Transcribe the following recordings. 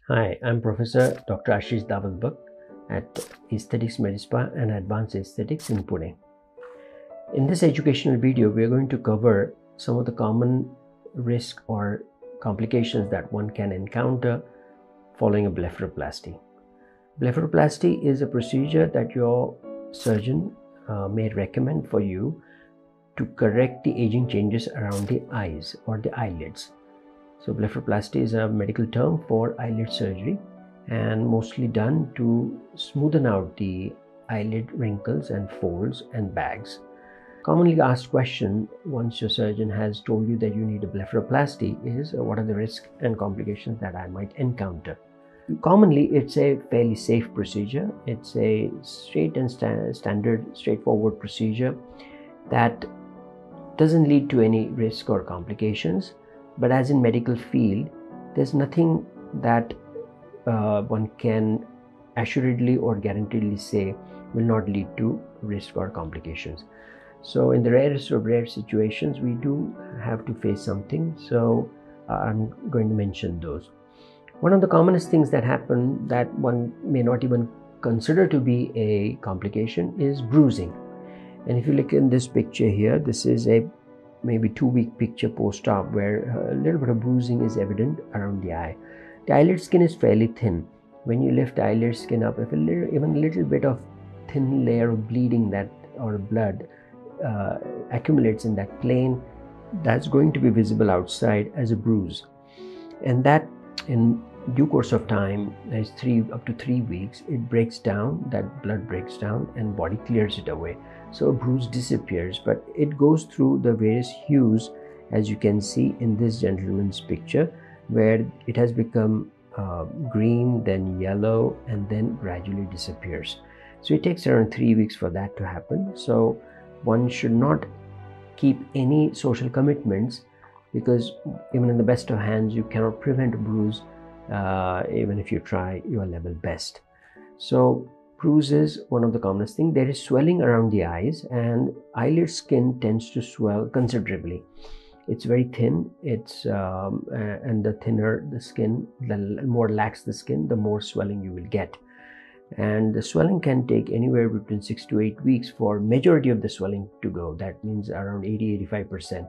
Hi, I'm Professor Dr. Ashish Davalbhakta at Aesthetics Medispa and Advanced Aesthetics in Pune. In this educational video, we are going to cover some of the common risk or complications that one can encounter following a blepharoplasty. Blepharoplasty is a procedure that your surgeon may recommend for you to correct the aging changes around the eyes or the eyelids. So blepharoplasty is a medical term for eyelid surgery and mostly done to smoothen out the eyelid wrinkles and folds and bags. Commonly asked question once your surgeon has told you that you need a blepharoplasty is what are the risks and complications that I might encounter. Commonly it's a fairly safe procedure. It's a straight and standard straightforward procedure that doesn't lead to any risk or complications. But as in medical field, there's nothing that one can assuredly or guaranteedly say will not lead to risk or complications. So in the rarest of rare situations, we do have to face something. So I'm going to mention those. One of the commonest things that happen that one may not even consider to be a complication is bruising. And if you look in this picture here, this is a maybe 2-week picture post-op where a little bit of bruising is evident around the eye. The eyelid skin is fairly thin. When you lift the eyelid skin up, if even a little bit of thin layer of bleeding that or blood accumulates in that plane, that's going to be visible outside as a bruise. And that in due course of time, there's up to 3 weeks, it breaks down, that blood breaks down and body clears it away. So a bruise disappears, but it goes through the various hues as you can see in this gentleman's picture, where it has become green, then yellow, and then gradually disappears. So it takes around 3 weeks for that to happen. So one should not keep any social commitments, because even in the best of hands, you cannot prevent a bruise even if you try your level best. So bruise is one of the commonest things. There is swelling around the eyes, and eyelid skin tends to swell considerably. It's very thin. And the thinner the skin, the more lax the skin, the more swelling you will get. And the swelling can take anywhere between 6 to 8 weeks for majority of the swelling to go. That means around 80-85%.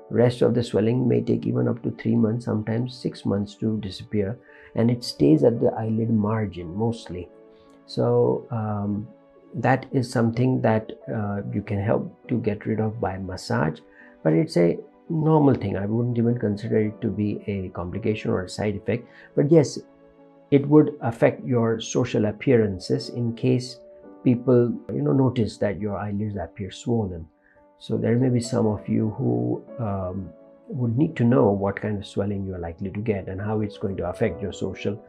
Rest of the swelling may take even up to 3 months, sometimes 6 months to disappear, and it stays at the eyelid margin mostly. So that is something that you can help to get rid of by massage, but it's a normal thing. I wouldn't even consider it to be a complication or a side effect. But yes, it would affect your social appearances in case people notice that your eyelids appear swollen. So there may be some of you who would need to know what kind of swelling you are likely to get and how it's going to affect your social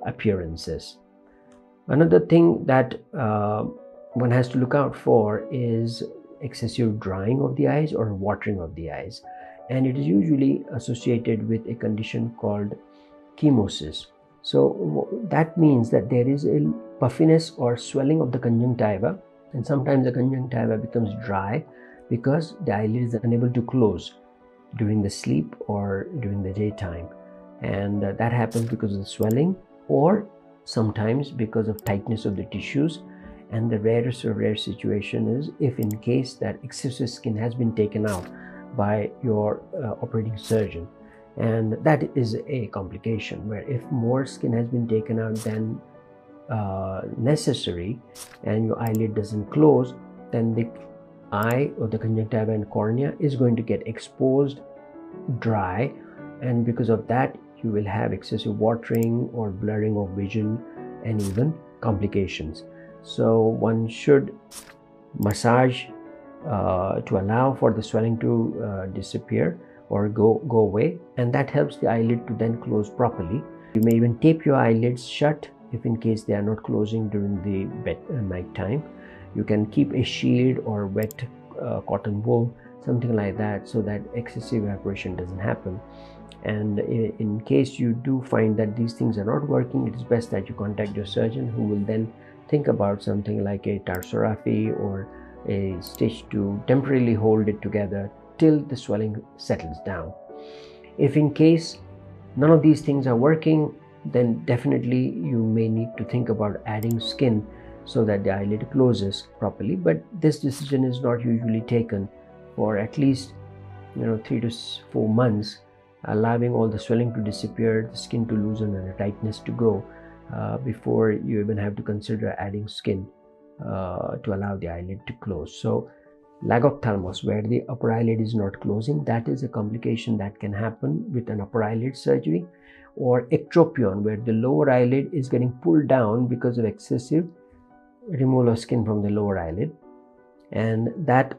appearances. Another thing that one has to look out for is excessive drying of the eyes or watering of the eyes. And it is usually associated with a condition called chemosis. So that means that there is a puffiness or swelling of the conjunctiva, and sometimes the conjunctiva becomes dry because the eyelid is unable to close during the sleep or during the daytime. And that happens because of the swelling, or sometimes because of tightness of the tissues. And the rarest of rare situation is if in case that excessive skin has been taken out by your operating surgeon. And that is a complication where if more skin has been taken out than necessary and your eyelid doesn't close, then the eye or the conjunctiva and cornea is going to get exposed, dry, and because of that you will have excessive watering or blurring of vision and even complications. So one should massage to allow for the swelling to disappear or go away, and that helps the eyelid to then close properly. You may even tape your eyelids shut if in case they are not closing during the night time. You can keep a shield or wet cotton wool, something like that, so that excessive evaporation doesn't happen. And in case you do find that these things are not working, it is best that you contact your surgeon, who will then think about something like a tarsorrhaphy or a stitch to temporarily hold it together till the swelling settles down. If in case none of these things are working, then definitely you may need to think about adding skin so that the eyelid closes properly. But this decision is not usually taken for at least 3 to 4 months, allowing all the swelling to disappear, the skin to loosen, and the tightness to go before you even have to consider adding skin to allow the eyelid to close. So lagophthalmos, where the upper eyelid is not closing, that is a complication that can happen with an upper eyelid surgery. Or ectropion, where the lower eyelid is getting pulled down because of excessive removal of skin from the lower eyelid, and that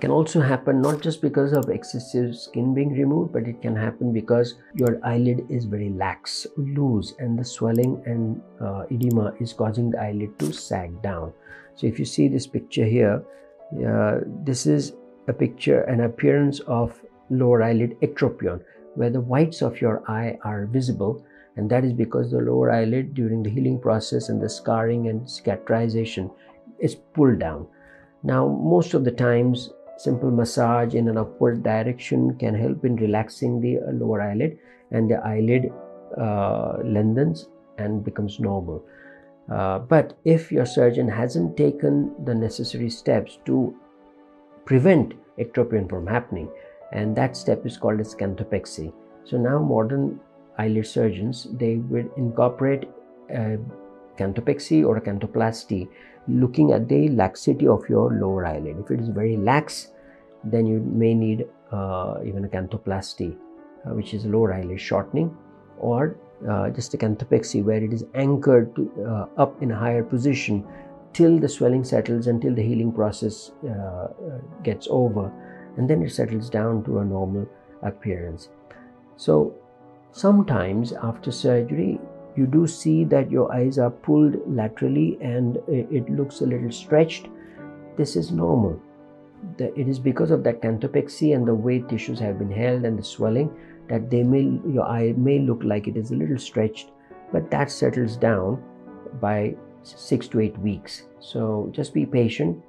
can also happen not just because of excessive skin being removed, but it can happen because your eyelid is very lax, loose, and the swelling and edema is causing the eyelid to sag down. So if you see this picture here, this is a picture, an appearance of lower eyelid ectropion, where the whites of your eye are visible, and that is because the lower eyelid during the healing process and the scarring and cicatrization is pulled down. Now, most of the times, simple massage in an upward direction can help in relaxing the lower eyelid, and the eyelid lengthens and becomes normal. But if your surgeon hasn't taken the necessary steps to prevent ectropion from happening, and that step is called as canthopexy. So now modern eyelid surgeons, they will incorporate canthopexy or a canthoplasty, looking at the laxity of your lower eyelid. If it is very lax, then you may need even a canthoplasty, which is lower eyelid shortening, or just a canthopexy, where it is anchored to, up in a higher position till the swelling settles, until the healing process gets over, and then it settles down to a normal appearance. So sometimes after surgery, you do see that your eyes are pulled laterally and it looks a little stretched. This is normal. It is because of that canthopexy and the way tissues have been held and the swelling that your eye may look like it is a little stretched, but that settles down by 6 to 8 weeks. So just be patient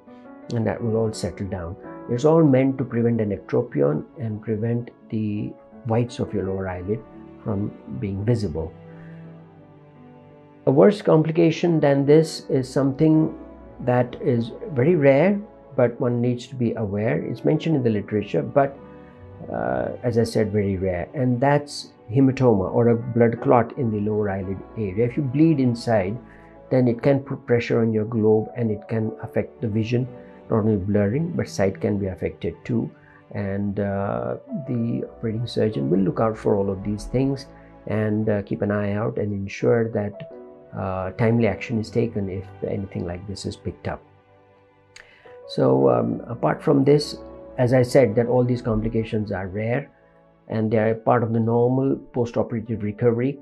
and that will all settle down. It's all meant to prevent an ectropion and prevent the whites of your lower eyelid from being visible. A worse complication than this is something that is very rare, but one needs to be aware. It's mentioned in the literature, but as I said, very rare, and that's hematoma, or a blood clot in the lower eyelid area. If you bleed inside, then it can put pressure on your globe and it can affect the vision, not only blurring, but sight can be affected too. And the operating surgeon will look out for all of these things and keep an eye out and ensure that timely action is taken if anything like this is picked up. So apart from this, as I said, that all these complications are rare and they are part of the normal post-operative recovery,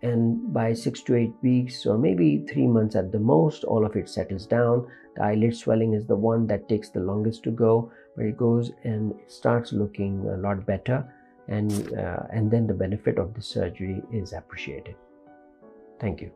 and by 6 to 8 weeks or maybe 3 months at the most, all of it settles down. The eyelid swelling is the one that takes the longest to go, but it goes and it starts looking a lot better, and then the benefit of the surgery is appreciated. Thank you.